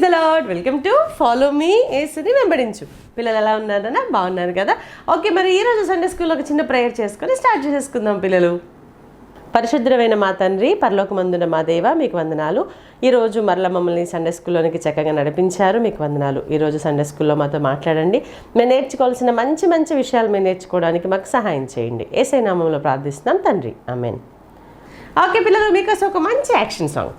The lord. Welcome to follow me యేసుని వెంబడించు. పిల్లలు ఎలా ఉన్నారన్నా? బాగున్నారు కదా? ఓకే, మరి ఈరోజు సండే స్కూల్లో ఒక చిన్న ప్రేయర్ చేసుకొని స్టార్ట్ చేసేసుకుందాం పిల్లలు. పరిశుద్ధమైన మా తండ్రి, పరలోకమందున మా దేవ, మీకు వందనాలు. ఈరోజు మరల మమ్మల్ని సండే స్కూల్లోనికి చక్కగా నడిపించారు, మీకు వందనాలు. ఈరోజు సండే స్కూల్లో మాతో మాట్లాడండి. మేము నేర్చుకోవాల్సిన మంచి మంచి విషయాలు మేము నేర్చుకోవడానికి మాకు సహాయం చేయండి. యేసయ్య నామములో ప్రార్థిస్తున్నాం తండ్రి, ఆమేన్. ఓకే పిల్లలు, మీకోసం ఒక మంచి యాక్షన్ సాంగ్.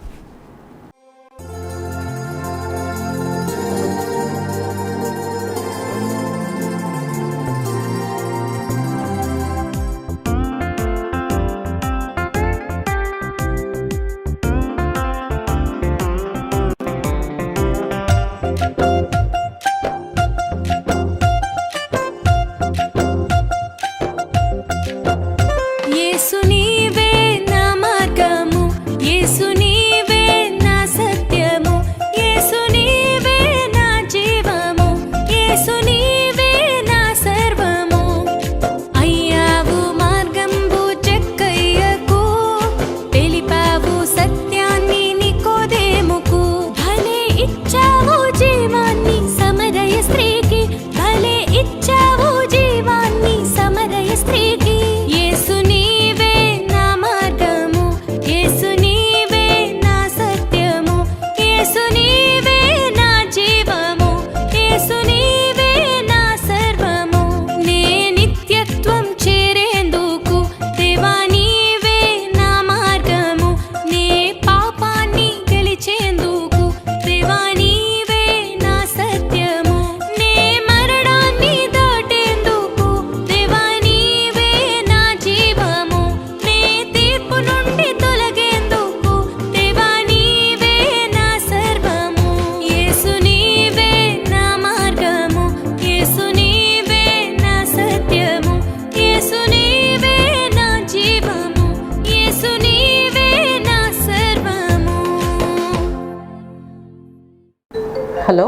హలో,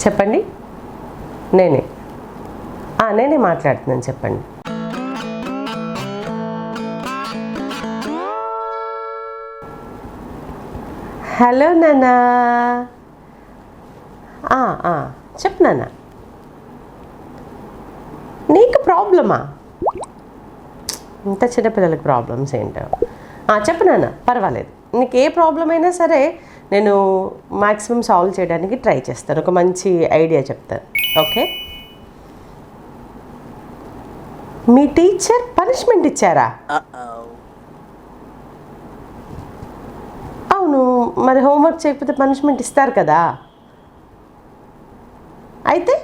చెప్పండి. నేనే మాట్లాడుతున్నాను, చెప్పండి. హలో నాన్నా. చెప్పు నాన్న. నీకు ప్రాబ్లమా? ఇంత చిన్నపిల్లలకి ప్రాబ్లమ్స్ ఏంటో. చెప్పు నాన్న, పర్వాలేదు. నీకు ఏ ప్రాబ్లం అయినా సరే నేను మ్యాక్సిమం సాల్వ్ చేయడానికి ట్రై చేస్తాను. ఒక మంచి ఐడియా చెప్తాను, ఓకే? మీ టీచర్ పనిష్మెంట్ ఇచ్చారా? అవును, మరి హోంవర్క్ చేయకపోతే పనిష్మెంట్ ఇస్తారు కదా. అయితే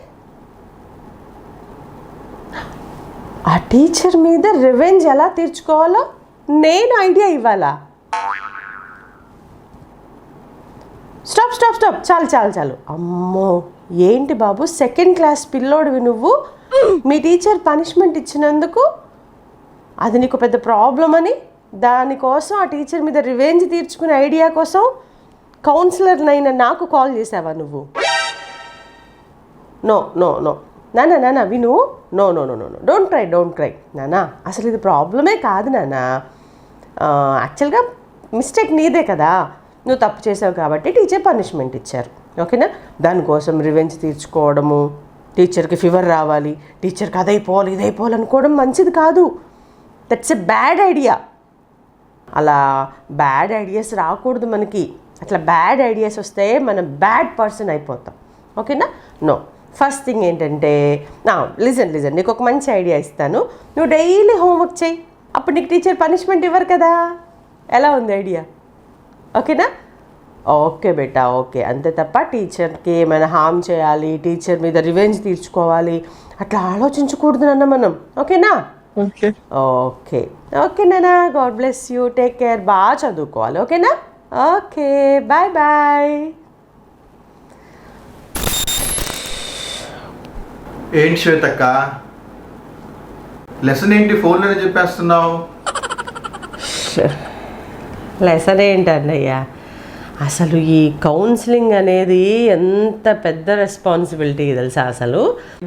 ఆ టీచర్ మీద రివెంజ్ ఎలా తీర్చుకోవాలో నేను ఐడియా ఇవ్వాలా? స్టాప్, చాలు. అమ్మో, ఏంటి బాబు, సెకండ్ క్లాస్ పిల్లోడివి నువ్వు. మీ టీచర్ పనిష్మెంట్ ఇచ్చినందుకు అది నీకు పెద్ద ప్రాబ్లం అని దానికోసం ఆ టీచర్ మీద రివెంజ్ తీర్చుకునే ఐడియా కోసం కౌన్సిలర్నైనా నాకు కాల్ చేసావా నువ్వు? నో నానా విను. నో డోంట్ ట్రై నానా. అసలు ఇది ప్రాబ్లమే కాదు నానా. యాక్చువల్గా మిస్టేక్ నీదే కదా. నువ్వు తప్పు చేసావు కాబట్టి టీచర్ పనిష్మెంట్ ఇచ్చారు, ఓకేనా? దానికోసం రివెంజ్ తీర్చుకోవడము, టీచర్కి ఫీవర్ రావాలి, టీచర్కి అదైపోవాలి ఇదైపోవాలి అనుకోవడం మంచిది కాదు. That's a bad idea. అలా బ్యాడ్ ఐడియాస్ రాకూడదు మనకి. అట్లా బ్యాడ్ ఐడియాస్ వస్తే మనం బ్యాడ్ పర్సన్ అయిపోతాం, ఓకేనా? నో. ఫస్ట్ థింగ్ ఏంటంటే, లిజన్, నీకు ఒక మంచి ఐడియా ఇస్తాను. నువ్వు డైలీ హోంవర్క్ చేయి, అప్పుడు నీకు టీచర్ పనిష్మెంట్ ఇవ్వరు కదా. ఎలా ఉంది ఐడియా? ఓకేనా? ఓకే బేటా, ఓకే. అంతే తప్ప టీచర్కి ఏమైనా హామ్ చేయాలి, టీచర్ మీద రివెంజ్ తీర్చుకోవాలి అట్లా ఆలోచించకూడదు నాన్న మనం, ఓకేనా? ఓకే నాన్న. God bless you, take care. బాగా చదువుకోవాలి, ఓకేనా? Okay, bye. ఏంటి శ్వేతక్క, లెసన్ ఏంటి ఫోన్లోనే చెప్పేస్తున్నావు? లెసన్ ఏంటన్నయ్యా, అసలు ఈ కౌన్సిలింగ్ అనేది ఎంత పెద్ద రెస్పాన్సిబిలిటీ తెలుసా. అసలు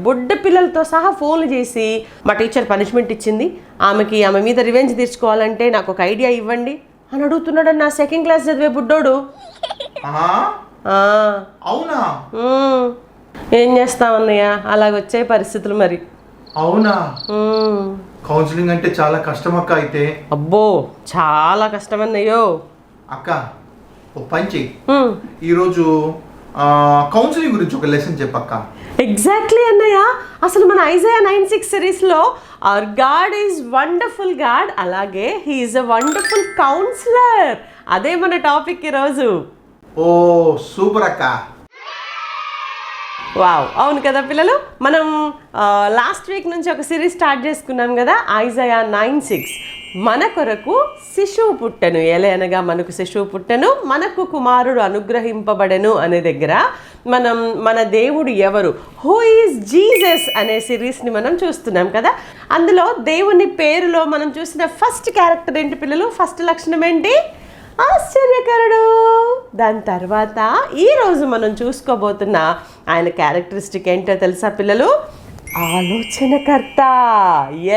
బుడ్డ పిల్లలతో సహా ఫోన్లు చేసి మా టీచర్ పనిష్మెంట్ ఇచ్చింది, ఆమె మీద రివెంజ్ తీర్చుకోవాలంటే నాకు ఒక ఐడియా ఇవ్వండి అని అడుగుతున్నాడు నా సెకండ్ క్లాస్ చదివే బుడ్డోడు. అవునా? ఏం చేస్తాం అన్నయ్య, అలాగొచ్చే పరిస్థితులు మరి. అవునా? కౌన్సిలింగ్ అంటే చాలా కష్టం అక్క. అయితే అబ్బో చాలా కష్టమన్నయ్యో. అక్క ఓ పని చెయ్యి, ఈరోజు కౌన్సిలింగ్ గురించి ఒక లెసన్ చెప్పక్క. ఎగ్జాక్ట్లీ అన్నయ్య. అసలు మన ఐజయా 9:6 సిరీస్లో our God is wonderful God, అలాగే he is a wonderful counsellor. అదే మన టాపిక్ ఈరోజు. ఓ సూపర్ అక్క. వావ్, అవును కదా పిల్లలు. మనం లాస్ట్ వీక్ నుంచి ఒక సిరీస్ స్టార్ట్ చేసుకున్నాం కదా, ఐజయా 9:6. మన కొరకు శిశువు పుట్టెను, అనగా మనకు శిశువు పుట్టెను, మనకు కుమారుడు అనుగ్రహింపబడెను అనే దగ్గర మనం మన దేవుడు ఎవరు, హూ ఈజ్ జీసస్ అనే సిరీస్ని మనం చూస్తున్నాం కదా. అందులో దేవుని పేరులో మనం చూసిన ఫస్ట్ క్యారెక్టర్ ఏంటి పిల్లలు? ఫస్ట్ లక్షణం ఏంటి? ఆశ్చర్యకరుడు. దాని తర్వాత ఈరోజు మనం చూసుకోబోతున్న ఆయన క్యారెక్టరిస్టిక్ ఏంటో తెలుసా పిల్లలు? ఆలోచనకర్త.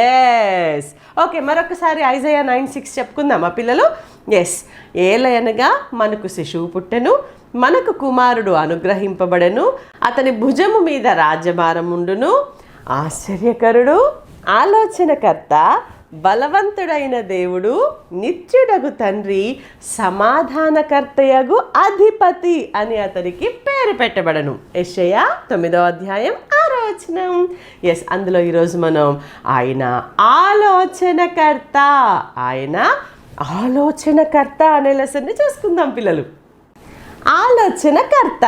ఎస్, ఓకే, మరొకసారి ఐజయా 9:6 చెప్పుకుందామా పిల్లలు? ఎస్, అనగా మనకు శిశువు పుట్టెను, మనకు కుమారుడు అనుగ్రహింపబడెను, అతని భుజము మీద రాజ్యభారం ఉండును, ఆశ్చర్యకరుడు, ఆలోచనకర్త, బలవంతుడైన దేవుడు, నిత్యుడగు తండ్రి, సమాధానకర్తయగు అధిపతి అని అతనికి పేరు పెట్టబడను. యెషయా 9వ అధ్యాయం 6వ వచనం. ఎస్, అందులో ఈరోజు మనం ఆయన ఆలోచనకర్త అనే లెసన్ని చూసుకుందాం పిల్లలు. ఆలోచనకర్త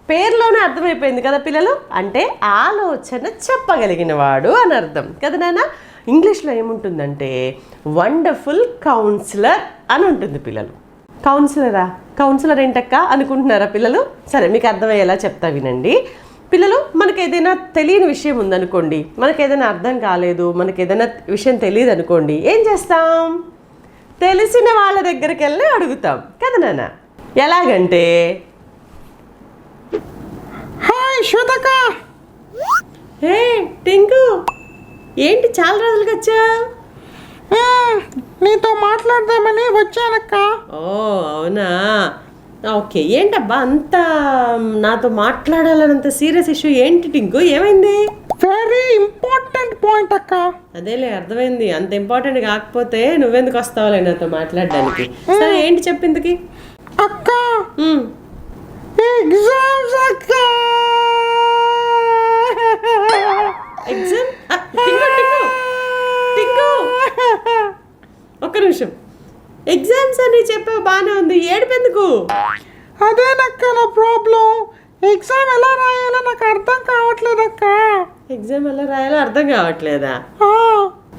పేరులోనే అర్థమైపోయింది కదా పిల్లలు, అంటే ఆలోచన చెప్పగలిగిన వాడు అని అర్థం కదా నాన్న. ఇంగ్లీష్లో ఏముంటుందంటే వండర్ఫుల్ కౌన్సిలర్ అని ఉంటుంది పిల్లలు. కౌన్సిలర్ ఏంటక్క అనుకుంటున్నారా పిల్లలు? సరే, మీకు అర్థమయ్యేలా చెప్తా వినండి పిల్లలు. మనకు ఏదైనా తెలియని విషయం ఉందనుకోండి, మనకు ఏదైనా అర్థం కాలేదు, మనకు ఏదైనా విషయం తెలియదు అనుకోండి, ఏం చేస్తాం? తెలిసిన వాళ్ళ దగ్గరికి వెళ్ళి అడుగుతాం కదా నాన్న. ఎలాగంటే, హాయ్ శ్వేతక్క. హే టింకు, ఏంటి చాలా రోజులుగా వచ్చా? నీతో మాట్లాడదామని వచ్చానక్క. ఓ అవునా, ఓకే. ఏంటబ్బా అంత నాతో మాట్లాడాలన్నంత సీరియస్ ఇష్యూ ఏంటి టింకు? ఏమైంది? వెరీ ఇంపార్టెంట్ పాయింట్ అక్క. అదేలే, అర్థమైంది. అంత ఇంపార్టెంట్ కాకపోతే నువ్వెందుకు వస్తావులే నాతో మాట్లాడడానికి. సరే, ఏంటి చెప్పిందికి? అక్క, ఎగ్జామ్స్ అక్క. ఎగ్జామ్? ఒక్క నిమిషం. ఎగ్జామ్స్ అని చెప్పావు, బాగానే ఉంది, ఏడుపెందుకు? అదేనక్క నా ప్రాబ్లం. ఎగ్జామ్ ఎలా రాయాలో నాకు అర్థం కావట్లేదక్క. ఎగ్జామ్ ఎలా రాయాలో అర్థం కావట్లేదా?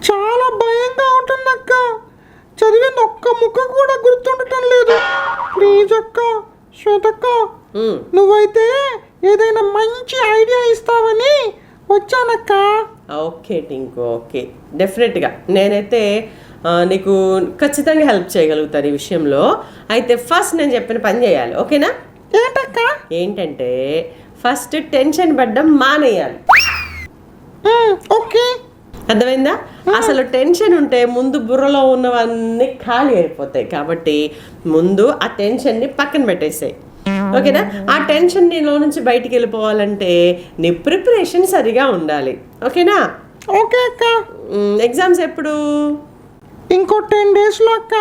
చాలా భయంగా ఉంటుందక్క. చదివిన ఒక్క ముక్క కూడా గుర్తుండటం లేదు. ప్లీజ్ అక్క, శ్వేతక్క, నువ్వైతే ఏదైనా మంచి ఐడియా ఇస్తావని వచ్చానక్క. ఓకే టింకు, ఓకే, డెఫినెట్గా నేనైతే నీకు ఖచ్చితంగా హెల్ప్ చేయగలుగుతాను ఈ విషయంలో. అయితే ఫస్ట్ నేను చెప్పిన పని చేయాలి, ఓకేనా? ఏంటక్క? ఏంటంటే ఫస్ట్ టెన్షన్ పడ్డం మానేయాలి. ఓకే, అర్థమైందా? అసలు టెన్షన్ ఉంటే ముందు బుర్రలో ఉన్నవన్నీ ఖాళీ అయిపోతాయి. కాబట్టి ముందు ఆ టెన్షన్ని పక్కన పెట్టేసాయి, ఓకేనా? ఆ టెన్షన్ నీలో నుంచి బయటికి వెళ్ళిపోవాలంటే నీ ప్రిపరేషన్ సరిగా ఉండాలి, ఓకేనా? ఓకే అక్క. ఎగ్జామ్స్ ఎప్పుడు? ఇంకో 10 daysలో అక్క.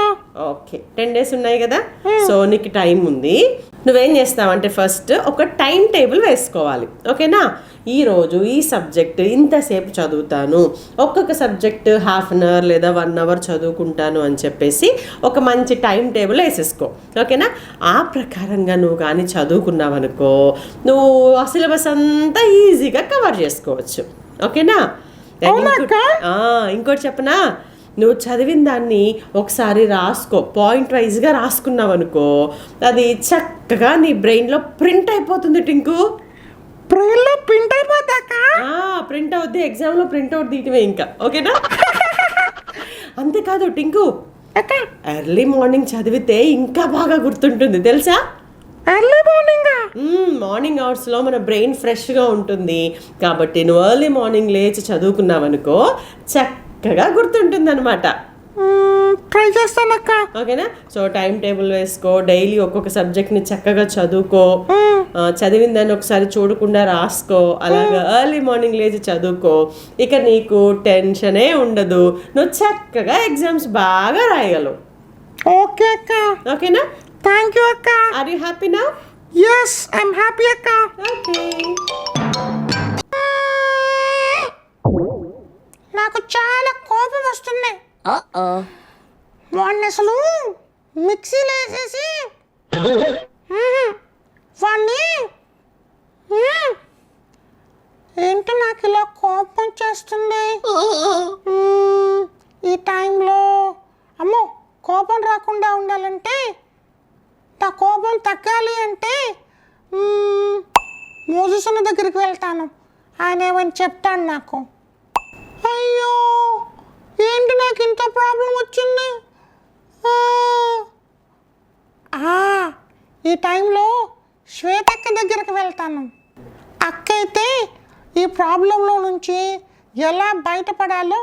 ఓకే, 10 days ఉన్నాయి కదా, సో నీకు టైం ఉంది. నువ్వేం చేస్తావంటే ఫస్ట్ ఒక టైం టేబుల్ వేసుకోవాలి, ఓకేనా? ఈరోజు ఈ సబ్జెక్ట్ ఇంతసేపు చదువుతాను, ఒక్కొక్క సబ్జెక్ట్ 1/2 hour లేదా 1 hour చదువుకుంటాను అని చెప్పేసి ఒక మంచి టైం టేబుల్ వేసేసుకో, ఓకేనా? ఆ ప్రకారంగా నువ్వు కానీ చదువుకున్నావనుకో, నువ్వు ఆ సిలబస్ అంతా ఈజీగా కవర్ చేసుకోవచ్చు, ఓకేనా? ఇంకోటి చెప్పనా, నువ్వు చదివిన దాన్ని ఒకసారి రాసుకో, పాయింట్ వైజ్గా రాసుకున్నావు అనుకో, అది చక్కగా నీ బ్రెయిన్లో ప్రింట్ అయిపోతుంది టింకు. బ్రెయిన్లో ప్రింట్ అయిపోతాక? ప్రింట్ అవుద్ది, ఎగ్జామ్లో ప్రింట్ అవుట్ తీయటమే ఇంకా, ఓకేనా? అంతేకాదు టింకు, ఎర్లీ మార్నింగ్ చదివితే ఇంకా బాగా గుర్తుంటుంది తెలుసా? ఎర్లీ మార్నింగ్ అవర్స్లో మన బ్రెయిన్ ఫ్రెష్గా ఉంటుంది. కాబట్టి నువ్వు ఎర్లీ మార్నింగ్ లేచి చదువుకున్నావు అనుకో, చక్కగా గుర్తుంటుంది అనమాట. ట్రై చేస్తానక్క. ఓకేనా? సో టైం టేబుల్ వేసుకో, డైలీ ఒక్కొక్క సబ్జెక్ట్ని చక్కగా చదువుకో, చదివిన దాన్ని ఒకసారి చూడకుండా రాసుకో, అలాగా ఎర్లీ మార్నింగ్ లేచి చదువుకో. ఇక నీకు టెన్షనే ఉండదు, నువ్వు చక్కగా ఎగ్జామ్స్ బాగా రాయగలవు. ఓకే అక్క. ఓకేనా? థ్యాంక్ యూ అక్క. Are you happy now? Yes I'm happy అక్క. ఓకే. నాకు చాలా కోపం వస్తుంది. వాడిని అసలు మిక్సీలో వేసేసి వాడిని ఏంటి నాకు ఇలా కోపం చేస్తుంది. ఈ టైంలో అమ్మో కోపం రాకుండా ఉండాలంటే, నా కోపం తగ్గాలి అంటే మోజెస్ అన్న దగ్గరికి వెళ్తాను. ఆయన ఏమని చెప్తాడు నాకు. అయ్యో ఏంటి నాకు ఇంత ప్రాబ్లం వచ్చింది. ఈ టైంలో శ్వేతక్క దగ్గరికి వెళ్తాను. అక్క అయితే ఈ ప్రాబ్లంలో నుంచి ఎలా బయటపడాలో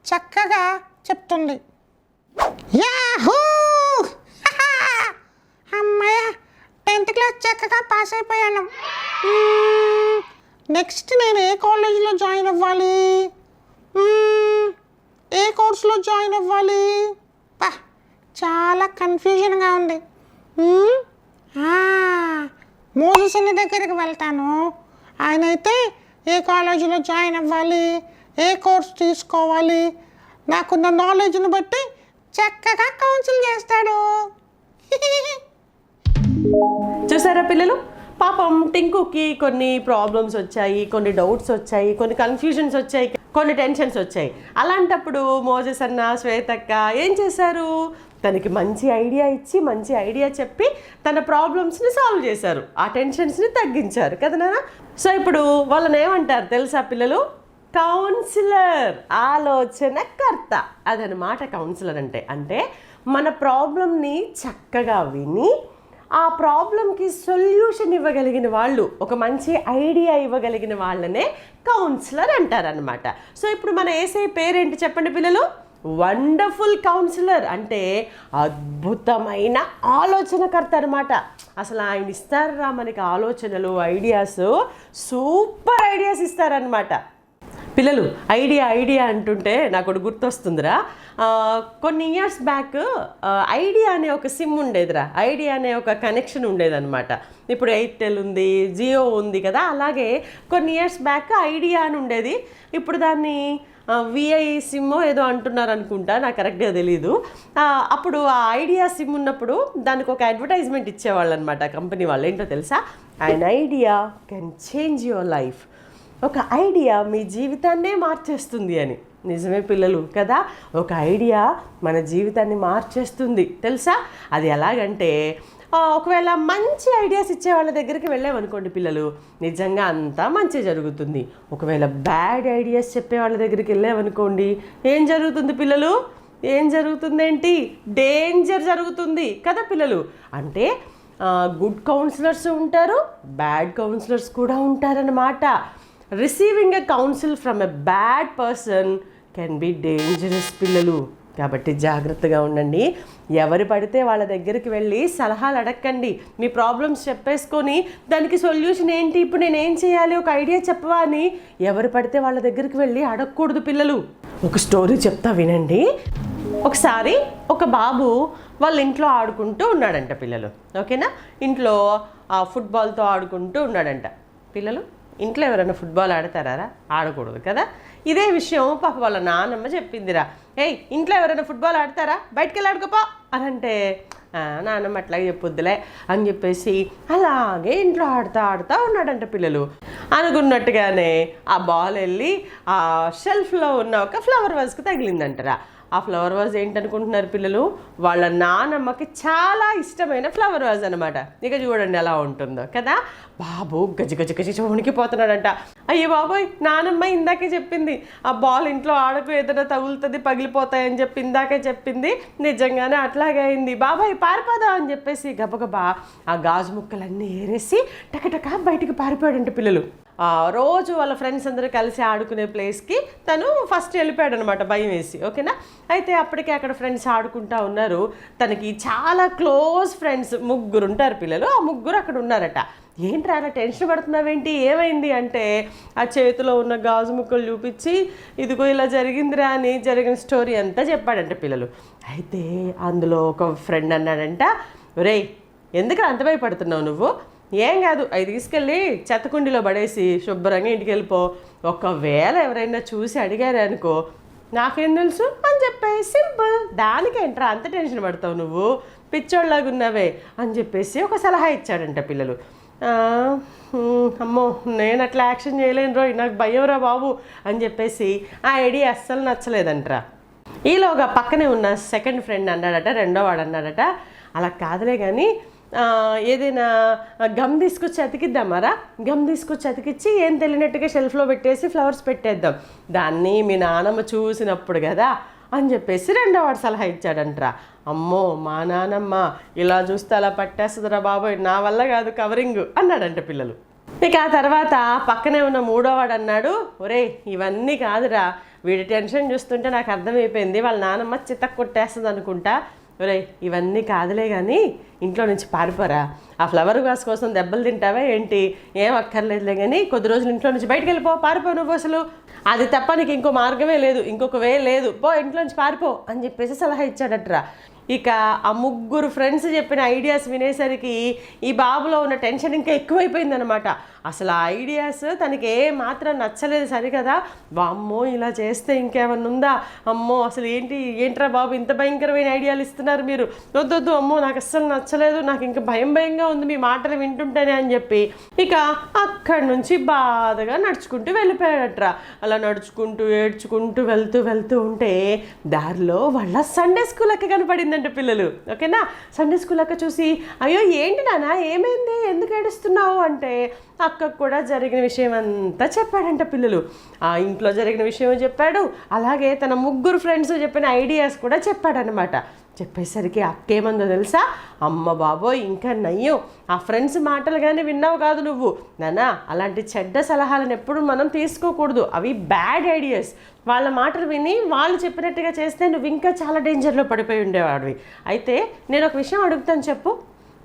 చక్కగా చెప్తుంది. యాహూ! అమ్మయ్య 10th క్లాస్ చక్కగా పాస్ అయిపోయాను. నెక్స్ట్ నేను ఏ కాలేజీలో జాయిన్ అవ్వాలి, ఏ కోర్సులో జాయిన్ అవ్వాలి, చాలా కన్ఫ్యూజన్గా ఉంది. మోజెస్ అన్న దగ్గరికి వెళ్తాను. ఆయన అయితే ఏ కాలేజీలో జాయిన్ అవ్వాలి, ఏ కోర్స్ తీసుకోవాలి, నాకున్న నాలెడ్జ్ని బట్టి చక్కగా కౌన్సిల్ చేస్తాడు. చూసారా పిల్లలు, పాపం టింకుకి కొన్ని ప్రాబ్లమ్స్ వచ్చాయి, కొన్ని డౌట్స్ వచ్చాయి, కొన్ని కన్ఫ్యూజన్స్ వచ్చాయి, కొన్ని టెన్షన్స్ వచ్చాయి. అలాంటప్పుడు మోజెస్ అన్న, శ్వేతక్క ఏం చేశారు? తనకి మంచి ఐడియా ఇచ్చి, మంచి ఐడియా చెప్పి తన ప్రాబ్లమ్స్ని సాల్వ్ చేశారు, ఆ టెన్షన్స్ని తగ్గించారు కదా నాన్న. సో ఇప్పుడు వాళ్ళని ఏమంటారు తెలుసా పిల్లలు? కౌన్సిలర్, ఆలోచనకర్త. అదనమాట కౌన్సిలర్ అంటే. అంటే మన ప్రాబ్లమ్ని చక్కగా విని ఆ ప్రాబ్లంకి సొల్యూషన్ ఇవ్వగలిగిన వాళ్ళు, ఒక మంచి ఐడియా ఇవ్వగలిగిన వాళ్ళనే కౌన్సిలర్ అంటారనమాట. సో ఇప్పుడు మన ఏసై పేరేంటి చెప్పండి పిల్లలు? Wonderful councillor. అంటే అద్భుతమైన ఆలోచనకర్త అనమాట. అసలు ఆయన ఇస్తారా మనకి ఆలోచనలు, ఐడియాస్, సూపర్ ఐడియాస్ ఇస్తారనమాట. పిల్లలు ఐడియా ఐడియా అంటుంటే నాకు ఒకటి గుర్తొస్తుందిరా. కొన్ని ఇయర్స్ బ్యాక్ ఐడియా అనే ఒక సిమ్ ఉండేదిరా, ఐడియా అనే ఒక కనెక్షన్ ఉండేదన్నమాట. ఇప్పుడు ఎయిర్టెల్ ఉంది, జియో ఉంది కదా, అలాగే కొన్ని ఇయర్స్ బ్యాక్ ఐడియా అని ఉండేది. ఇప్పుడు దాన్ని విఐ సిమ్ ఏదో అంటున్నారు అనుకుంటా, నాకు కరెక్ట్గా తెలీదు. అప్పుడు ఆ ఐడియా సిమ్ ఉన్నప్పుడు దానికి ఒక అడ్వర్టైజ్మెంట్ ఇచ్చేవాళ్ళు అనమాట కంపెనీ వాళ్ళు. ఏంటో తెలుసా? An idea can change your life. ఒక ఐడియా మీ జీవితాన్నే మార్చేస్తుంది అని. నిజమే పిల్లలు కదా, ఒక ఐడియా మన జీవితాన్ని మార్చేస్తుంది తెలుసా. అది ఎలాగంటే, ఒకవేళ మంచి ఐడియాస్ ఇచ్చే వాళ్ళ దగ్గరికి వెళ్ళామనుకోండి పిల్లలు, నిజంగా అంతా మంచి జరుగుతుంది. ఒకవేళ బ్యాడ్ ఐడియాస్ చెప్పే వాళ్ళ దగ్గరికి వెళ్ళామనుకోండి, ఏం జరుగుతుంది పిల్లలు? ఏం జరుగుతుందేంటి? డేంజర్ జరుగుతుంది కదా పిల్లలు. అంటే గుడ్ కౌన్సిలర్స్ ఉంటారు, బ్యాడ్ కౌన్సిలర్స్ కూడా ఉంటారన్నమాట. Receiving a council from a bad person can be dangerous పిల్లలు. కాబట్టి జాగ్రత్తగా ఉండండి. ఎవరు పడితే వాళ్ళ దగ్గరికి వెళ్ళి సలహాలు అడగండి. మీ ప్రాబ్లమ్స్ చెప్పేసుకొని దానికి సొల్యూషన్ ఏంటి, ఇప్పుడు నేను ఏం చేయాలి, ఒక ఐడియా చెప్పవా అని ఎవరు పడితే వాళ్ళ దగ్గరికి వెళ్ళి అడగకూడదు పిల్లలు. ఒక స్టోరీ చెప్తా వినండి. ఒకసారి ఒక బాబు వాళ్ళ ఇంట్లో ఆడుకుంటూ ఉన్నాడంట పిల్లలు. ఓకేనా? ఇంట్లో ఫుట్బాల్తో ఆడుకుంటూ ఉన్నాడంట పిల్లలు. ఇంట్లో ఎవరైనా ఫుట్బాల్ ఆడతారా? ఆడకూడదు కదా. ఇదే విషయం పాప వాళ్ళ నాన్నమ్మ చెప్పిందిరా. ఏయ్, ఇంట్లో ఎవరైనా ఫుట్బాల్ ఆడతారా? బయటికి వెళ్ళి ఆడుకోపో అని అంటే, నాన్నమ్మ అట్లాగే చెప్పొద్దులే అని చెప్పేసి అలాగే ఇంట్లో ఆడుతూ ఉన్నాడంట పిల్లలు. అనుకున్నట్టుగానే ఆ బాల్ వెళ్ళి ఆ షెల్ఫ్లో ఉన్న ఒక ఫ్లవర్ వాజ్కి తగిలిందంటరా. ఆ ఫ్లవర్ వాజ్ ఏంటనుకుంటున్నారు పిల్లలు? వాళ్ళ నానమ్మకి చాలా ఇష్టమైన ఫ్లవర్ వాజ్ అనమాట. ఇక చూడండి ఎలా ఉంటుందో కదా. బాబు గజ వణికిపోతున్నాడంట. అయ్యో బాబోయ్, నానమ్మ ఇందాకే చెప్పింది ఆ బాల్ ఇంట్లో ఆడకు, ఏదైనా తగులుతుంది, పగిలిపోతాయని చెప్పి ఇందాకే చెప్పింది, నిజంగానే అట్లాగే అయింది. బాబాయ్ పారిపోదా అని చెప్పేసి గబగబా ఆ గాజు ముక్కలన్నీ ఏరేసి టకటక బయటికి పారిపోయాడంట పిల్లలు. రోజు వాళ్ళ ఫ్రెండ్స్ అందరూ కలిసి ఆడుకునే ప్లేస్కి తను ఫస్ట్ వెళ్ళిపోయాడు అనమాట, భయం వేసి. ఓకేనా. అయితే అప్పటికే అక్కడ ఫ్రెండ్స్ ఆడుకుంటా ఉన్నారు. తనకి చాలా క్లోజ్ ఫ్రెండ్స్ 3 ఉంటారు పిల్లలు. ఆ 3 అక్కడ ఉన్నారట. ఏంట్రా అలా టెన్షన్ పడుతున్నావేంటి, ఏమైంది అంటే ఆ చేతిలో ఉన్న గాజు ముక్కలు చూపించి ఇదిగో ఇలా జరిగిందిరా అని జరిగిన స్టోరీ అంతా చెప్పాడంట పిల్లలు. అయితే అందులో ఒక ఫ్రెండ్ అన్నాడంట, ఒరేయ్ ఎందుకు అంత భయపడుతున్నావు నువ్వు, ఏం కాదు అవి తీసుకెళ్ళి చెత్తకుండిలో పడేసి శుభ్రంగా ఇంటికి వెళ్ళిపో, ఒకవేళ ఎవరైనా చూసి అడిగారే అనుకో నాకేం తెలుసు అని చెప్పేసి సింపుల్, దానికేంట్రా అంత టెన్షన్ పడతావు నువ్వు, పిచ్చోళ్ళలాగా ఉన్నావే అని చెప్పేసి ఒక సలహా ఇచ్చాడంట పిల్లలు. అమ్మో నేను అట్లా యాక్షన్ చేయలేను రోయ్, నాకు భయం రా బాబు అని చెప్పేసి ఆ ఐడియా అస్సలు నచ్చలేదంటరా. ఈలోగా పక్కనే ఉన్న సెకండ్ ఫ్రెండ్ అన్నాడట, రెండో వాడు అన్నాడట, అలా కాదులే కానీ ఏదైనా గమ్ తీసుకొచ్చి అతికిద్దామారా, గమ్ తీసుకొచ్చి అతికిచ్చి ఏం తెలియనట్టుగా షెల్ఫ్లో పెట్టేసి ఫ్లవర్స్ పెట్టేద్దాం, దాన్ని మీ నాన్నమ్మ చూసినప్పుడు కదా అని చెప్పేసి రెండో వాడు సలహా ఇచ్చాడంట్రా. అమ్మో మా నానమ్మ ఇలా చూస్తే అలా పట్టేస్తుందిరా బాబోయ్, నా వల్ల కాదు కవరింగ్ అన్నాడంట పిల్లలు. ఇక ఆ తర్వాత పక్కనే ఉన్న 3వ వాడు అన్నాడు, ఒరే ఇవన్నీ కాదురా, వీడి టెన్షన్ చూస్తుంటే నాకు అర్థమైపోయింది వాళ్ళ నానమ్మ చిత్త కొట్టేస్తుంది అనుకుంటా, ఒరే ఇవన్నీ కాదులే కానీ ఇంట్లో నుంచి పారిపోరా, ఆ ఫ్లవర్ వాస్ కోసం దెబ్బలు తింటావా ఏంటి, ఏం అక్కర్లేదులే కానీ కొద్ది రోజులు ఇంట్లో నుంచి బయటకు వెళ్ళిపో, పారిపో నువ్వు, అసలు అది తప్ప నీకు ఇంకో మార్గమే లేదు, ఇంకొక వే లేదు, పో ఇంట్లో నుంచి పారిపో అని చెప్పేసి సలహా ఇచ్చాడట్రా. ఇక ఆ 3 ఫ్రెండ్స్ చెప్పిన ఐడియాస్ వినేసరికి ఈ బాబులో ఉన్న టెన్షన్ ఇంకా ఎక్కువైపోయిందనమాట. అసలు ఆ ఐడియాస్ తనకి ఏ మాత్రం నచ్చలేదు సరికదా, వామ్మో ఇలా చేస్తే ఇంకేమన్నా ఉందా, అమ్మో అసలు ఏంట్రా బాబు ఇంత భయంకరమైన ఐడియాలు ఇస్తున్నారు మీరు, వద్దొద్దు అమ్మో నాకు అస్సలు నచ్చలేదు, నాకు ఇంకా భయంగా ఉంది మీ మాటలు వింటుంటేనే అని చెప్పి ఇక అక్కడి నుంచి బాధగా నడుచుకుంటూ వెళ్ళిపోయాడట్రా. అలా నడుచుకుంటూ ఏడ్చుకుంటూ వెళ్తూ ఉంటే దారిలో వాళ్ళ సండే స్కూల్ అక్క కనపడిందంట పిల్లలు. ఓకేనా. సండే స్కూల్ అక్క చూసి అయ్యో ఏంటి నాన్న ఏమైంది, ఎందుకు ఏడుస్తున్నావు అంటే అక్కకు కూడా జరిగిన విషయం అంతా చెప్పాడంట పిల్లలు. ఆ ఇంట్లో జరిగిన విషయం చెప్పాడు, అలాగే తన 3 ఫ్రెండ్స్ చెప్పిన ఐడియాస్ కూడా చెప్పాడనమాట. చెప్పేసరికి అక్కేమందో తెలుసా, అమ్మ బాబోయ్ ఇంకా నయ్యం, ఆ ఫ్రెండ్స్ మాటలు కానీ విన్నావు కాదు నువ్వు నాన్న, అలాంటి చెడ్డ సలహాలను ఎప్పుడు మనం తీసుకోకూడదు, అవి బ్యాడ్ ఐడియాస్, వాళ్ళ మాటలు విని వాళ్ళు చెప్పినట్టుగా చేస్తే నువ్వు ఇంకా చాలా డేంజర్లో పడిపోయి ఉండేవాడివి. అయితే నేను ఒక విషయం అడుగుతాను చెప్పు,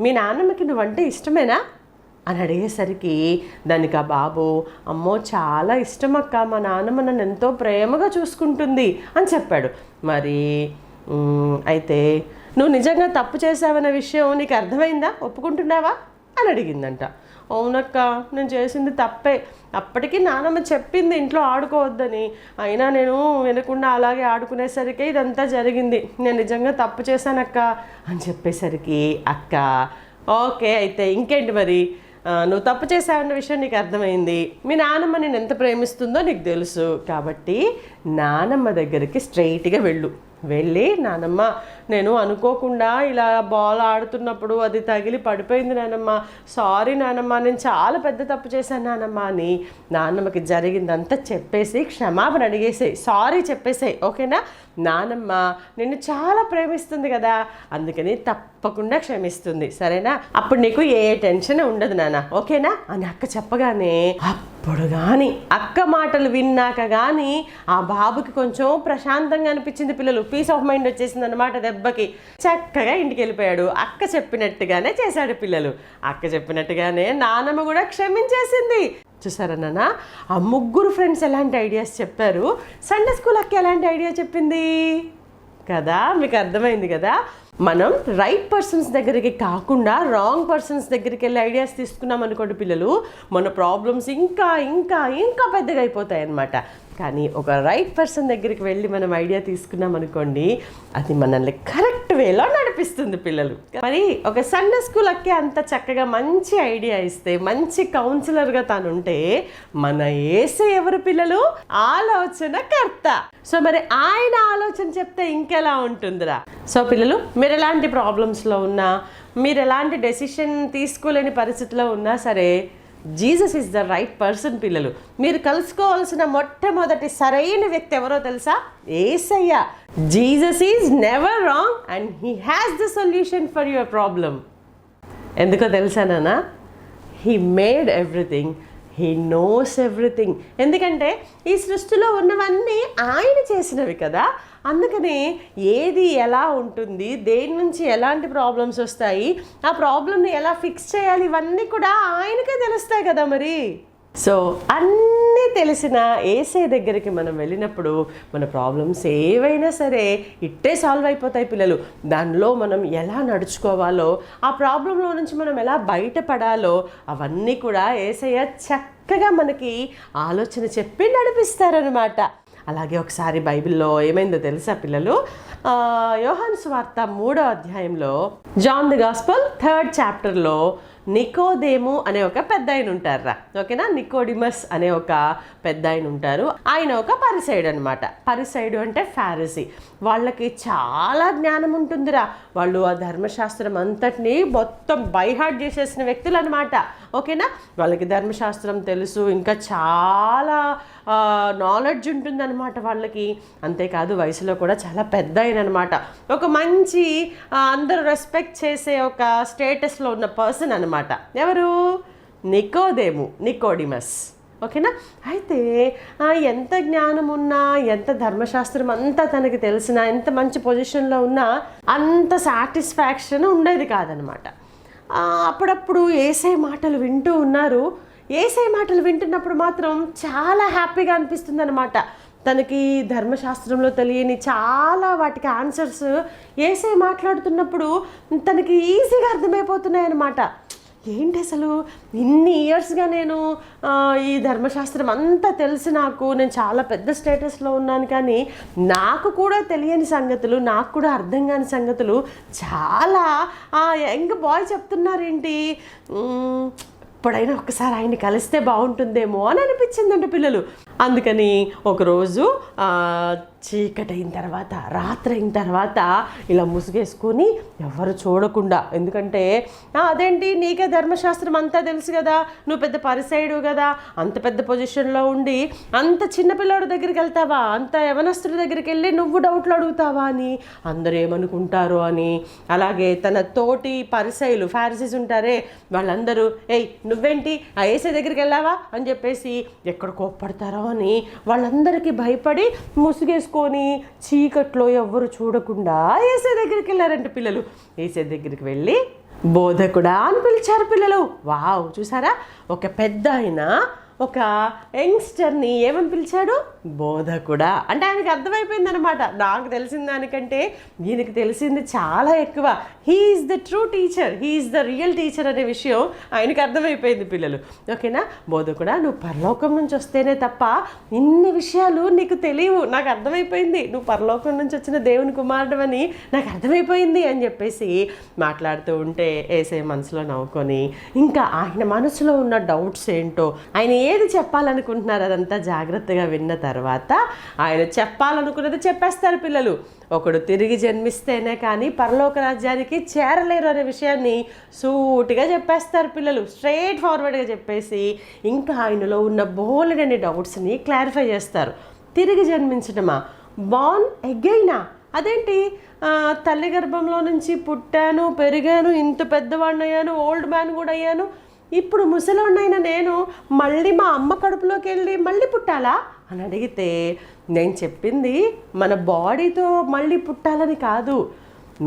మీ నాన్నమ్మకి నువ్వంటే ఇష్టమేనా అని అడిగేసరికి దానికి ఆ బాబు అమ్మో చాలా ఇష్టం అక్క, మా నాన్నమ్మ నన్ను ఎంతో ప్రేమగా చూసుకుంటుంది అని చెప్పాడు. మరి అయితే నువ్వు నిజంగా తప్పు చేసావన్న విషయం నీకు అర్థమైందా, ఒప్పుకుంటున్నావా అని అడిగిందంట. అవునక్క నేను చేసింది తప్పే, అప్పటికి నాన్నమ్మ చెప్పింది ఇంట్లో ఆడుకోవద్దని, అయినా నేను వినకుండా అలాగే ఆడుకునేసరికి ఇదంతా జరిగింది, నేను నిజంగా తప్పు చేశానక్క అని చెప్పేసరికి అక్క ఓకే అయితే ఇంకేంటి మరి, నువ్వు తప్పు చేసావన్న విషయం నీకు అర్థమైంది, మీ నాన్నమ్మ నేను ఎంత ప్రేమిస్తుందో నీకు తెలుసు, కాబట్టి నానమ్మ దగ్గరికి స్ట్రైట్గా వెళ్ళి నానమ్మ నేను అనుకోకుండా ఇలా బాల్ ఆడుతున్నప్పుడు అది తగిలి పడిపోయింది నానమ్మ, సారీ నానమ్మ, నేను చాలా పెద్ద తప్పు చేశాను నానమ్మ అని నాన్నమ్మకి జరిగిందంతా చెప్పేసి క్షమాపణ అడిగేసాయి, సారీ చెప్పేసాయి. ఓకేనా. నానమ్మ నిన్ను చాలా ప్రేమిస్తుంది కదా, అందుకని తప్పకుండా క్షమిస్తుంది, సరేనా, అప్పుడు నీకు ఏ టెన్షన్ ఉండదు నాన్న, ఓకేనా అని అక్క చెప్పగానే అప్పుడు కానీ అక్క మాటలు విన్నాక కానీ ఆ బాబుకి కొంచెం ప్రశాంతంగా అనిపించింది పిల్లలు, పీస్ ఆఫ్ మైండ్ వచ్చేసింది అనమాట దెబ్బకి. చక్కగా ఇంటికి వెళ్ళిపోయాడు, అక్క చెప్పినట్టుగానే చేశాడు పిల్లలు, అక్క చెప్పినట్టుగానే నానమ్మ కూడా క్షమించేసింది. చూసారా నాన్న, ఆ 3 ఫ్రెండ్స్ ఎలాంటి ఐడియాస్ చెప్పారు, సండే స్కూల్ అక్క ఎలాంటి ఐడియా చెప్పింది కదా, మీకు అర్థమైంది కదా. మనం రైట్ పర్సన్స్ దగ్గరికి కాకుండా రాంగ్ పర్సన్స్ దగ్గరికి వెళ్ళి ఐడియాస్ తీసుకున్నాం అనుకోండి పిల్లలు, మన ప్రాబ్లమ్స్ ఇంకా ఇంకా ఇంకా పెద్దగా అయిపోతాయి అన్నమాట. కానీ ఒక రైట్ పర్సన్ దగ్గరికి వెళ్ళి మనం ఐడియా తీసుకున్నాం అనుకోండి, అది మనల్ని కరెక్ట్ వేలో నడిపిస్తుంది పిల్లలు. మరి ఒక సండే స్కూల్ అక్కే అంత చక్కగా మంచి ఐడియా ఇస్తే, మంచి కౌన్సిలర్గా తాను ఉంటే, మన యేసు ఎవరు పిల్లలు, ఆలోచనకర్త. సో మరి ఆయన ఆలోచన చెప్తే ఇంకెలా ఉంటుందిరా. సో పిల్లలు మీరు ఎలాంటి ప్రాబ్లమ్స్లో ఉన్నా, మీరు ఎలాంటి డెసిషన్ తీసుకోలేని పరిస్థితిలో ఉన్నా సరే, Jesus is the right person పిల్లలు. మీరు కలుసుకోవాల్సిన మొట్టమొదటి సరైన వ్యక్తి ఎవరో తెలుసా, Yesayya. Jesus is never wrong and he has the solution for your problem. ఎందుకో తెలుసా నాన్న, he made everything, he knows everything. ఎందుకంటే ఈ సృష్టిలో ఉన్నవన్నీ ఆయన చేసినవి కదా, అందుకని ఏది ఎలా ఉంటుంది, దేని నుంచి ఎలాంటి ప్రాబ్లమ్స్ వస్తాయి, ఆ ప్రాబ్లమ్ని ఎలా ఫిక్స్ చేయాలి, ఇవన్నీ కూడా ఆయనకే తెలుస్తాయి కదా మరి. సో అన్నీ తెలిసిన యేసయ్య దగ్గరికి మనం వెళ్ళినప్పుడు మన ప్రాబ్లమ్స్ ఏవైనా సరే ఇట్టే సాల్వ్ అయిపోతాయి పిల్లలు. దానిలో మనం ఎలా నడుచుకోవాలో, ఆ ప్రాబ్లంలో నుంచి మనం ఎలా బయటపడాలో అవన్నీ కూడా యేసయ్య చక్కగా మనకి ఆలోచన చెప్పి నడిపిస్తారనమాట. అలాగే ఒకసారి బైబిల్లో ఏమైందో తెలుసా పిల్లలు? యోహాను సువార్త 3వ అధ్యాయంలో జాన్ ది గాస్పల్ 3rd చాప్టర్లో నికోదేము అనే ఒక పెద్ద ఆయన ఉంటారా, ఓకేనా? నికోడిమస్ అనే ఒక పెద్ద ఆయన ఉంటారు. ఆయన ఒక పరిసైడు అనమాట. పరిసైడు అంటే ఫారిసీ. వాళ్ళకి చాలా జ్ఞానం ఉంటుందిరా. వాళ్ళు ఆ ధర్మశాస్త్రం అంతటినీ మొత్తం బైహార్ట్ చేసేసిన వ్యక్తులు అనమాట, ఓకేనా? వాళ్ళకి ధర్మశాస్త్రం తెలుసు, ఇంకా చాలా నాలెడ్జ్ ఉంటుందన్నమాట వాళ్ళకి. అంతేకాదు వయసులో కూడా చాలా పెద్ద ఆయన అనమాట. ఒక మంచి అందరూ రెస్పెక్ట్ చేసే ఒక స్టేటస్లో ఉన్న పర్సన్ అనమాట. ఎవరు? నికోడిమస్, ఓకేనా? అయితే ఎంత జ్ఞానం ఉన్నా, ఎంత ధర్మశాస్త్రం అంతా తనకి తెలిసినా, ఎంత మంచి పొజిషన్లో ఉన్నా అంత సాటిస్ఫాక్షన్ ఉండేది కాదనమాట. అప్పుడప్పుడు యేసయ్య మాటలు వింటూ ఉన్నారు. యేసయ్య మాటలు వింటున్నప్పుడు మాత్రం చాలా హ్యాపీగా అనిపిస్తుంది అనమాట. తనకి ధర్మశాస్త్రంలో తెలియని చాలా వాటికి ఆన్సర్స్ యేసయ్య మాట్లాడుతున్నప్పుడు తనకి ఈజీగా అర్థమైపోతున్నాయి అన్నమాట. ఏంటి అసలు ఇన్ని ఇయర్స్గా నేను ఈ ధర్మశాస్త్రం అంతా తెలిసి నేను చాలా పెద్ద స్టేటస్లో ఉన్నాను, కానీ నాకు కూడా తెలియని సంగతులు, నాకు కూడా అర్థం కాని సంగతులు చాలా యంగ్ బాయ్ చెప్తున్నారేంటి, ఎప్పుడైనా ఒకసారి ఆయన్ని కలిస్తే బాగుంటుందేమో అని అనిపించిందంట పిల్లలు. అందుకని ఒకరోజు చీకటి అయిన తర్వాత, రాత్రి అయిన తర్వాత ఇలా ముసుగేసుకొని ఎవరు చూడకుండా, ఎందుకంటే అదేంటి నీకే ధర్మశాస్త్రం అంతా తెలుసు కదా, నువ్వు పెద్ద పరిసైడు కదా, అంత పెద్ద పొజిషన్లో ఉండి అంత చిన్నపిల్లాడి దగ్గరికి వెళ్తావా, అంత యవనస్తుడి దగ్గరికి వెళ్ళి నువ్వు డౌట్లు అడుగుతావా అని అందరూ ఏమనుకుంటారో అని. అలాగే తన తోటి పరిసైలు ఫారిసీస్ ఉంటారే, వాళ్ళందరూ ఏయ్ నువ్వేంటి ఆ యేసయ్య దగ్గరికి వెళ్ళావా అని చెప్పేసి ఎక్కడ కోప్పడతారో అని వాళ్ళందరికీ భయపడి ముసుగేసుకొని చీకట్లో ఎవ్వరు చూడకుండా యేసయ్య దగ్గరికి వెళ్ళారంట పిల్లలు. యేసయ్య దగ్గరికి వెళ్ళి బోధకుడా అని పిలిచారు పిల్లలు. వావ్, చూసారా? ఒక పెద్ద ఆయన ఒక యంగ్స్టర్ని ఏమని పిలిచాడు? బోధకుడా. అంటే ఆయనకి అర్థమైపోయింది అనమాట, నాకు తెలిసిన దానికంటే ఈయనకి తెలిసింది చాలా ఎక్కువ. He is the true teacher, he is the real teacher అనే విషయం ఆయనకి అర్థమైపోయింది పిల్లలు, ఓకేనా? బోధకుడా, నువ్వు పరలోకం నుంచి వస్తేనే తప్ప ఇన్ని విషయాలు నీకు తెలియవు, నాకు అర్థమైపోయింది, నువ్వు పరలోకం నుంచి వచ్చిన దేవుని కుమారుడు అని నాకు అర్థమైపోయింది అని చెప్పేసి మాట్లాడుతూ ఉంటే యేసయ్య మనసులో నవ్వుకొని ఇంకా ఆయన మనసులో ఉన్న డౌట్స్ ఏంటో, ఆయన ఏది చెప్పాలనుకుంటున్నారు అదంతా జాగ్రత్తగా విన్న తర్వాత ఆయన చెప్పాలనుకున్నది చెప్పేస్తారు పిల్లలు. ఒకడు తిరిగి జన్మిస్తేనే కానీ పరలోక రాజ్యానికి చేరలేరు అనే విషయాన్ని సూటిగా చెప్పేస్తారు పిల్లలు, స్ట్రైట్ ఫార్వర్డ్గా చెప్పేసి ఇంకా ఆయనలో ఉన్న బోలెడని డౌట్స్ని క్లారిఫై చేస్తారు. తిరిగి జన్మించడమా? బార్న్ అగైనా? అదేంటి, తల్లి గర్భంలో నుంచి పుట్టాను, పెరిగాను, ఇంత పెద్దవాడిని అయ్యాను, ఓల్డ్ మ్యాన్ కూడా అయ్యాను, ఇప్పుడు ముసలోడినైనా నేను మళ్ళీ మా అమ్మ కడుపులోకి వెళ్ళి మళ్ళీ పుట్టాలా అని అడిగితే నేను చెప్పింది మన బాడీతో మళ్ళీ పుట్టాలని కాదు,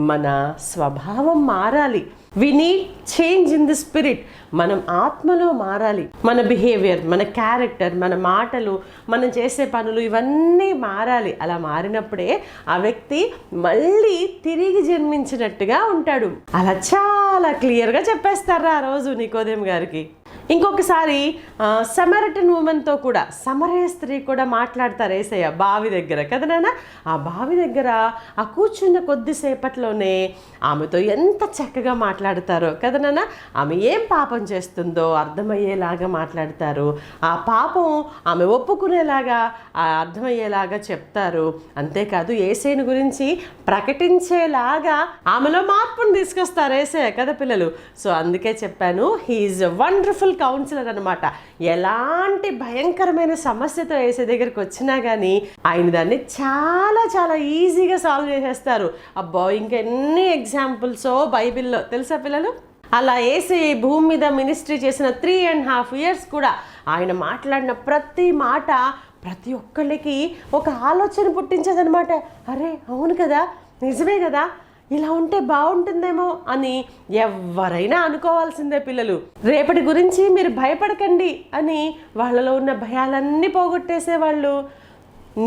మన స్వభావం మారాలి. We need change in the spirit. మనం ఆత్మలో మారాలి. మన బిహేవియర్, మన క్యారెక్టర్, మన మాటలు, మనం చేసే పనులు ఇవన్నీ మారాలి. అలా మారినప్పుడే ఆ వ్యక్తి మళ్ళీ తిరిగి జన్మించినట్టుగా ఉంటాడు. అలా చాలా క్లియర్గా చెప్పేస్తారా ఆ రోజు నికోదేము గారికి. ఇంకొకసారి సమరటన్ ఉమెన్తో కూడా, సమరయ స్త్రీ కూడా మాట్లాడతారు యేసయ్య బావి దగ్గర కదా నాన్న. ఆ బావి దగ్గర ఆ కూర్చున్న కొద్దిసేపట్లోనే ఆమెతో ఎంత చక్కగా మాట్లాడతారో కదా నాన్న. ఆమె ఏం పాపం చేస్తుందో అర్థమయ్యేలాగా మాట్లాడతారు. ఆ పాపం ఆమె ఒప్పుకునేలాగా అర్థమయ్యేలాగా చెప్తారు. అంతేకాదు యేసయ్యని గురించి ప్రకటించేలాగా ఆమెలో మార్పును తీసుకొస్తారు యేసయ్య కదా పిల్లలు. సో అందుకే చెప్పాను, హీ ఈజ్ వండర్ఫుల్ కౌన్సిలర్ అనమాట. ఎలాంటి భయంకరమైన సమస్యతో యేసయ్య దగ్గరికి వచ్చినా కానీ ఆయన దాన్ని చాలా చాలా ఈజీగా సాల్వ్ చేసేస్తారు. అబ్బో, ఇంకెన్ని ఎగ్జాంపుల్స్ బైబిల్లో తెలుసా పిల్లలు? అలా యేసు ఈ భూమి మీద మినిస్ట్రీ చేసిన 3.5 years కూడా ఆయన మాట్లాడిన ప్రతి మాట ప్రతి ఒక్కళ్ళకి ఒక ఆలోచన పుట్టించేదనమాట. అరే అవును కదా, నిజమే కదా, ఇలా ఉంటే బాగుంటుందేమో అని ఎవరైనా అనుకోవాల్సిందే పిల్లలు. రేపటి గురించి మీరు భయపడకండి అని వాళ్ళలో ఉన్న భయాలన్నీ పోగొట్టేసేవాళ్ళు.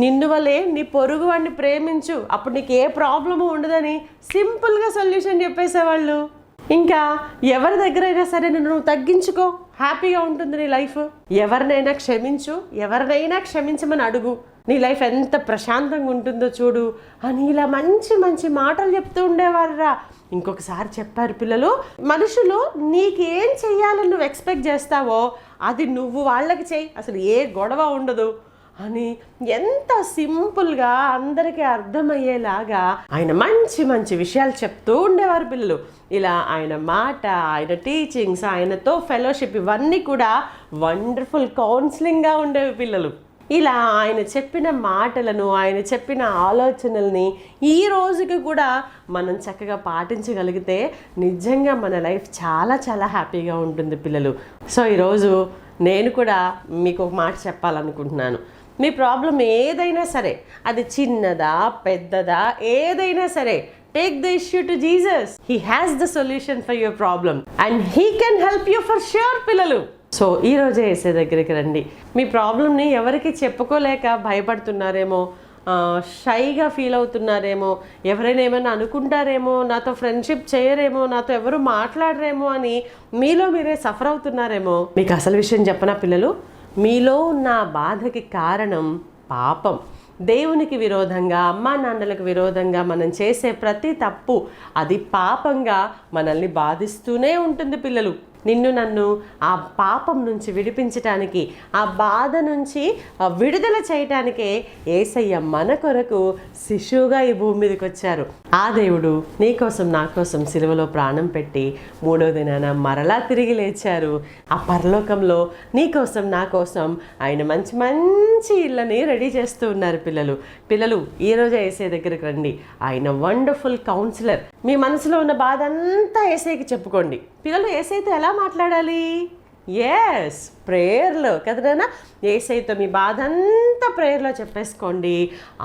నిన్ను వలే నీ పొరుగు వాడిని ప్రేమించు, అప్పుడు నీకు ఏ ప్రాబ్లము ఉండదని సింపుల్గా సొల్యూషన్ చెప్పేసేవాళ్ళు. ఇంకా ఎవరి దగ్గరైనా సరే నువ్వు తగ్గించుకో, హ్యాపీగా ఉంటుంది నీ లైఫ్. ఎవరినైనా క్షమించు, ఎవరినైనా క్షమించమని అడుగు, నీ లైఫ్ ఎంత ప్రశాంతంగా ఉంటుందో చూడు అని ఇలా మంచి మంచి మాటలు చెప్తూ ఉండేవారురా. ఇంకొకసారి చెప్పారు పిల్లలు, మనుషులు నీకేం చెయ్యాలని నువ్వు ఎక్స్పెక్ట్ చేస్తావో అది నువ్వు వాళ్ళకి చెయ్యి, అసలు ఏ గొడవ ఉండదు అని ఎంత సింపుల్గా అందరికీ అర్థమయ్యేలాగా ఆయన మంచి మంచి విషయాలు చెప్తూ ఉండేవారు పిల్లలు. ఇలా ఆయన మాట, ఆయన టీచింగ్స్, ఆయనతో ఫెలోషిప్ ఇవన్నీ కూడా వండర్ఫుల్ కౌన్సిలింగ్గా ఉండేవి పిల్లలు. ఇలా ఆయన చెప్పిన మాటలను, ఆయన చెప్పిన ఆలోచనల్ని ఈ రోజుకి కూడా మనం చక్కగా పాటించగలిగితే నిజంగా మన లైఫ్ చాలా చాలా హ్యాపీగా ఉంటుంది పిల్లలు. సో ఈరోజు నేను కూడా మీకు ఒక మాట చెప్పాలనుకుంటున్నాను. మీ ప్రాబ్లం ఏదైనా సరే, అది చిన్నదా పెద్దదా ఏదైనా సరే, take the issue to Jesus. He has the solution for your problem and he can help you for sure పిల్లలు. సో ఈరోజే యేసే దగ్గరికి రండి. మీ ప్రాబ్లమ్ని ఎవరికి చెప్పుకోలేక భయపడుతున్నారేమో, షైగా ఫీల్ అవుతున్నారేమో, ఎవరైనా ఏమైనా అనుకుంటారేమో, నాతో ఫ్రెండ్షిప్ చేయరేమో, నాతో ఎవరు మాట్లాడరేమో అని మీలో మీరే సఫర్ అవుతున్నారేమో. మీకు అసలు విషయం చెప్పనా పిల్లలు, మీలో ఉన్న బాధకి కారణం పాపం. దేవునికి విరోధంగా, అమ్మా నాన్నలకు విరోధంగా మనం చేసే ప్రతి తప్పు అది పాపంగా మనల్ని బాధిస్తూనే ఉంటుంది పిల్లలు. నిన్ను నన్ను ఆ పాపం నుంచి విడిపించటానికి, ఆ బాధ నుంచి విడుదల చేయటానికే యేసయ్య మన కొరకు శిశువుగా ఈ భూమి మీదకి వచ్చారు. ఆ దేవుడు నీ కోసం నా కోసం సిలువలో ప్రాణం పెట్టి 3వ దినాన మరలా తిరిగి లేచారు. ఆ పరలోకంలో నీ కోసం నా కోసం ఆయన మంచి మంచి ఇళ్ళని రెడీ చేస్తూ ఉన్నారు పిల్లలు. పిల్లలు ఈరోజు యేసే దగ్గరికి రండి. ఆయన వండర్ఫుల్ కౌన్సిలర్. మీ మనసులో ఉన్న బాధ అంతా యేసేకి చెప్పుకోండి. పిల్లలు యేసైతో ఎలా మాట్లాడాలి? ఎస్, ప్రేయర్లో కదనా. యేసైతో మీ బాధ అంతా ప్రేయర్లో చెప్పేసుకోండి.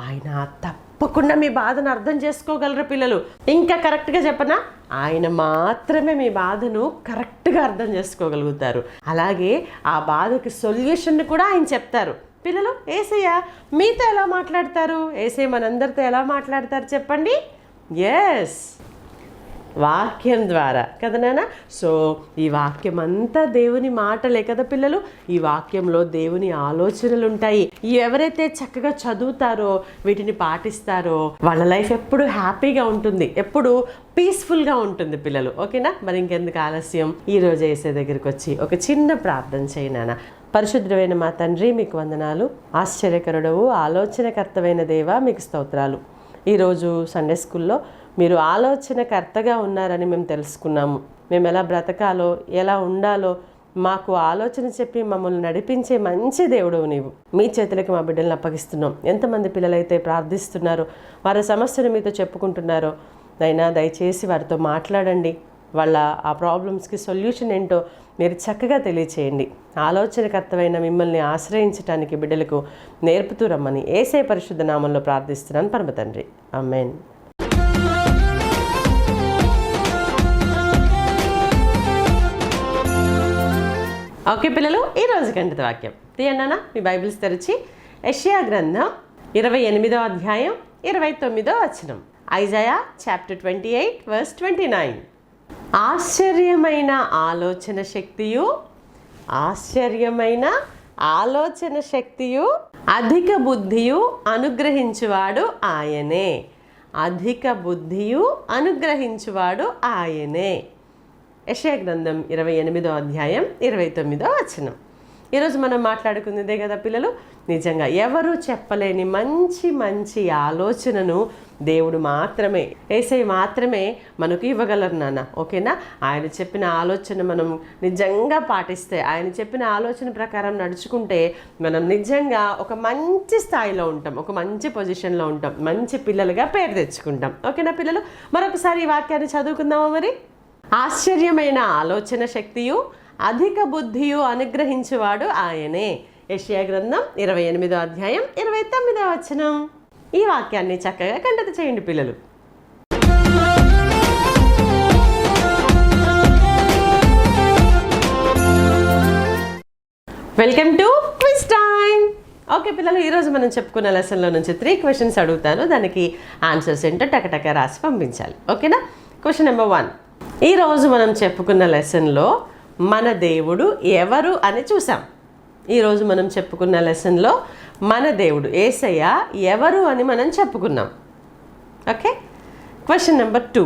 ఆయన తప్పకుండా మీ బాధను అర్థం చేసుకోగలరు పిల్లలు. ఇంకా కరెక్ట్గా చెప్పనా, ఆయన మాత్రమే మీ బాధను కరెక్ట్గా అర్థం చేసుకోగలుగుతారు. అలాగే ఆ బాధకి సొల్యూషన్ కూడా ఆయన చెప్తారు. పిల్లలు యేసయ్య మీతో ఎలా మాట్లాడతారు? యేసయ్య మనందరితో ఎలా మాట్లాడతారు చెప్పండి? ఎస్, వాక్యం ద్వారా కదా నాన్న. సో ఈ వాక్యం అంతా దేవుని మాటలే కదా పిల్లలు. ఈ వాక్యంలో దేవుని ఆలోచనలు ఉంటాయి. ఎవరైతే చక్కగా చదువుతారో, వీటిని పాటిస్తారో వాళ్ళ లైఫ్ ఎప్పుడు హ్యాపీగా ఉంటుంది, ఎప్పుడు పీస్ఫుల్గా ఉంటుంది పిల్లలు. ఓకేనా? మరి ఇంకెందుకు ఆలస్యం, ఈరోజు యేసే దగ్గరికి వచ్చి ఒక చిన్న ప్రార్థన చేయనా. పరిశుద్ధమైన మా తండ్రి, మీకు వందనాలు. ఆశ్చర్యకరుడవు, ఆలోచనకర్తమైన దేవా, మీకు స్తోత్రాలు. ఈరోజు సండే స్కూల్లో మీరు ఆలోచనకర్తగా ఉన్నారని మేము తెలుసుకున్నాము. మేము ఎలా బ్రతకాలో, ఎలా ఉండాలో మాకు ఆలోచన చెప్పి మమ్మల్ని నడిపించే మంచి దేవుడు నీవు. మీ చేతులకి మా బిడ్డలను అప్పగిస్తున్నాం. ఎంతమంది పిల్లలైతే ప్రార్థిస్తున్నారో, వారి సమస్యను మీతో చెప్పుకుంటున్నారో, అయినా దయచేసి వారితో మాట్లాడండి. వాళ్ళ ఆ ప్రాబ్లమ్స్కి సొల్యూషన్ ఏంటో మీరు చక్కగా తెలియచేయండి. ఆలోచనకర్తమైన మిమ్మల్ని ఆశ్రయించడానికి బిడ్డలకు నేర్పుతూ రమ్మని యేసే పరిశుద్ధ నామంలో ప్రార్థిస్తున్నాను పరమ తండ్రి. ఆమేన్. ఓకే పిల్లలు, ఈరోజు గంటత వాక్యం తీయన్నానా. మీ బైబిల్స్ తెరిచి యెషయా గ్రంథం 28వ అధ్యాయం 29వ వచనం. Isaiah chapter 28 verse 29. ఆశ్చర్యమైన ఆలోచన శక్తియు, ఆశ్చర్యమైన ఆలోచన శక్తియు, అధిక బుద్ధియు అనుగ్రహించువాడు ఆయనే. అధిక బుద్ధియు అనుగ్రహించువాడు ఆయనే. యెషయా గ్రంథం 28వ అధ్యాయం 29వ వచనం. ఈరోజు మనం మాట్లాడుకున్నదే కదా పిల్లలు. నిజంగా ఎవరు చెప్పలేని మంచి మంచి ఆలోచనను దేవుడు మాత్రమే, యేసయ్య మాత్రమే మనకు ఇవ్వగలరు నాన్న. ఓకేనా? ఆయన చెప్పిన ఆలోచన మనం నిజంగా పాటిస్తే, ఆయన చెప్పిన ఆలోచన ప్రకారం నడుచుకుంటే మనం నిజంగా ఒక మంచి స్థాయిలో ఉంటాం, ఒక మంచి పొజిషన్లో ఉంటాం, మంచి పిల్లలుగా పేరు తెచ్చుకుంటాం. ఓకేనా పిల్లలు? మరొకసారి ఈ వాక్యాన్ని చదువుకుందామా మరి. ఆశ్చర్యమైన ఆలోచన శక్తియు అధిక బుద్ధియు అనుగ్రహించువాడు ఆయనే. యెషయా గ్రంథం 28వ అధ్యాయం 29వ వచనం. ఈ వాక్యాన్ని చక్కగా కంఠత చేయండి పిల్లలు. Welcome to quiz time. Okay పిల్లలు, ఈరోజు మనం చెప్పుకున్న లెసన్లో నుంచి 3 క్వశ్చన్స్ అడుగుతాను. దానికి ఆన్సర్స్ ఏంటో టకటక రాసి పంపించాలి. ఓకేనా? Question number 1. ఈరోజు మనం చెప్పుకున్న లెసన్లో మన దేవుడు ఎవరు అని చూసాం. ఈరోజు మనం చెప్పుకున్న లెసన్లో మన దేవుడు యేసయ్య ఎవరు అని మనం చెప్పుకున్నాం. ఓకే. Question number 2.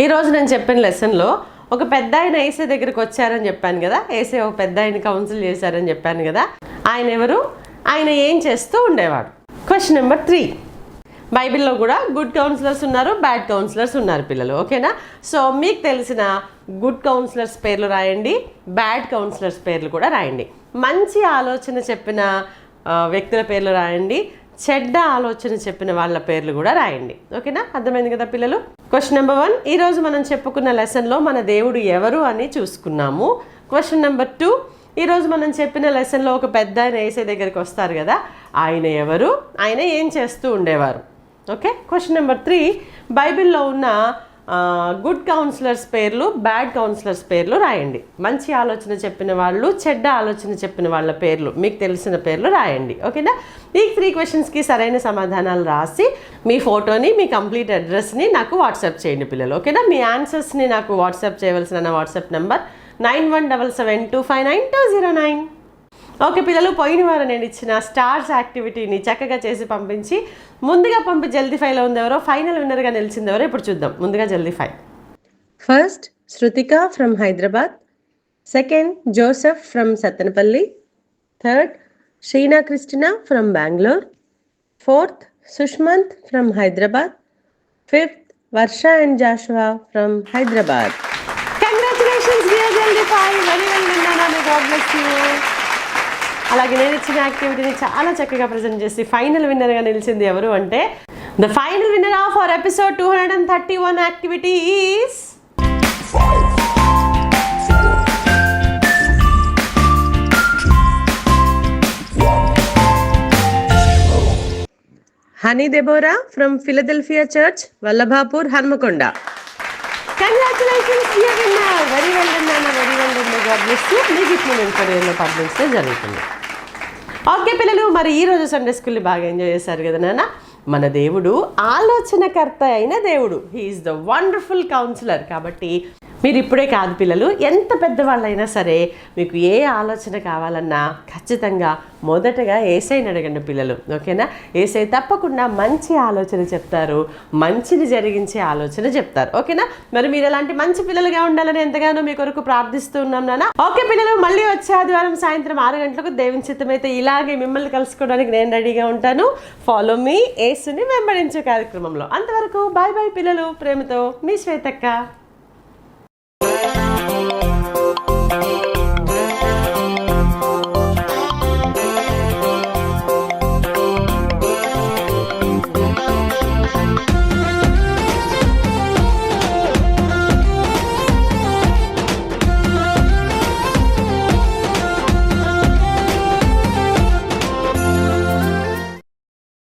ఈరోజు నేను చెప్పిన లెసన్లో ఒక పెద్ద ఆయన యేసయ్య దగ్గరికి వచ్చారని చెప్పాను కదా. యేసయ్య ఒక పెద్ద ఆయన కౌన్సిల్ చేశారని చెప్పాను కదా. ఆయన ఎవరు? ఆయన ఏం చేస్తూ ఉండేవాడు? Question number 3. బైబిల్లో కూడా గుడ్ కౌన్సిలర్స్ ఉన్నారు, బ్యాడ్ కౌన్సిలర్స్ ఉన్నారు పిల్లలు. ఓకేనా? సో మీకు తెలిసిన గుడ్ కౌన్సిలర్స్ పేర్లు రాయండి, బ్యాడ్ కౌన్సిలర్స్ పేర్లు కూడా రాయండి. మంచి ఆలోచన చెప్పిన వ్యక్తుల పేర్లు రాయండి, చెడ్డ ఆలోచన చెప్పిన వాళ్ళ పేర్లు కూడా రాయండి. ఓకేనా? అర్థమైంది కదా పిల్లలు? Question number 1. ఈరోజు మనం చెప్పుకున్న లెసన్లో మన దేవుడు ఎవరు అని చూసుకున్నాము. Question number 2. ఈరోజు మనం చెప్పిన లెసన్లో ఒక పెద్ద ఆయన యేసయ్య దగ్గరికి వస్తారు కదా. ఆయన ఎవరు? ఆయన ఏం చేస్తూ ఉండేవారు? ఓకే. Question number 3. బైబిల్లో ఉన్న గుడ్ కౌన్సిలర్స్ పేర్లు, బ్యాడ్ కౌన్సిలర్స్ పేర్లు రాయండి. మంచి ఆలోచన చెప్పిన వాళ్ళు, చెడ్డ ఆలోచన చెప్పిన వాళ్ళ పేర్లు, మీకు తెలిసిన పేర్లు రాయండి. ఓకేనా? ఈ 3 క్వశ్చన్స్కి సరైన సమాధానాలు రాసి మీ ఫోటోని, మీ కంప్లీట్ అడ్రస్ని నాకు వాట్సాప్ చేయండి పిల్లలు. ఓకేనా? మీ ఆన్సర్స్ని నాకు వాట్సాప్ చేయవలసిన నా వాట్సాప్ నెంబర్ 9177259209. ఓకే పిల్లలు, పోయిన వారం నేను ఇచ్చిన స్టార్స్ యాక్టివిటీని చక్కగా చేసి పంపించి ముందుగా జల్దీ 5లో ఉంది ఎవరో, ఫైనల్ విన్నర్గా నిలిచింది ఎవరో ఇప్పుడు చూద్దాం. ముందుగా జల్దీ 5. First Shruthika from Hyderabad, second Joseph from Sattenapalli, third Sheena Christina from Bengaluru, fourth Sushmanth from Hyderabad, fifth Varsha and Joshua from Hyderabad. Congratulations dear జల్దీ 5. వెరీ వెల్ విన్నాను. God bless you. అలాగే నేను ఇచ్చిన యాక్టివిటీని చాలా చక్కగా ప్రజెంట్ చేసి ఫైనల్ విన్నర్గా నిలిచింది ఎవరు అంటే, the final winner of our episode 231 activity is Honey Deborah from Philadelphia church, Vallabhapur, Hanmakonda. Congratulations dear winner. Very well విన్నాను. Very well winner. God bless you. మీకు ఇప్పుడు నేను కొరియర్లో పంపించడం జరుగుతుంది. ఓకే పిల్లలు, మరి ఈరోజు సండే స్కూల్ని బాగా ఎంజాయ్ చేశారు కదా నాన్న. మన దేవుడు ఆలోచనకర్త అయిన దేవుడు. He is the wonderful councillor. కాబట్టి మీరు ఇప్పుడే కాదు పిల్లలు, ఎంత పెద్దవాళ్ళైనా సరే మీకు ఏ ఆలోచన కావాలన్నా ఖచ్చితంగా మొదటగా యేసయ్యని అడగండి పిల్లలు. ఓకేనా? యేసయ్య తప్పకుండా మంచి ఆలోచన చెప్తారు, మంచిని జరిగించే ఆలోచన చెప్తారు. ఓకేనా? మరి మీరు అలాంటి మంచి పిల్లలుగా ఉండాలని ఎంతగానో మీ కొరకు ప్రార్థిస్తూ ఉన్నాం నాన్న. ఓకే పిల్లలు, మళ్ళీ వచ్చే ఆదివారం సాయంత్రం 6 గంటలకు దేవుని చిత్తమైతే ఇలాగే మిమ్మల్ని కలుసుకోవడానికి నేను రెడీగా ఉంటాను. ఫాలో మీ యేసుని వెంబడించే కార్యక్రమంలో. అంతవరకు బాయ్ బాయ్ పిల్లలు. ప్రేమతో మీ శ్వేతక్క.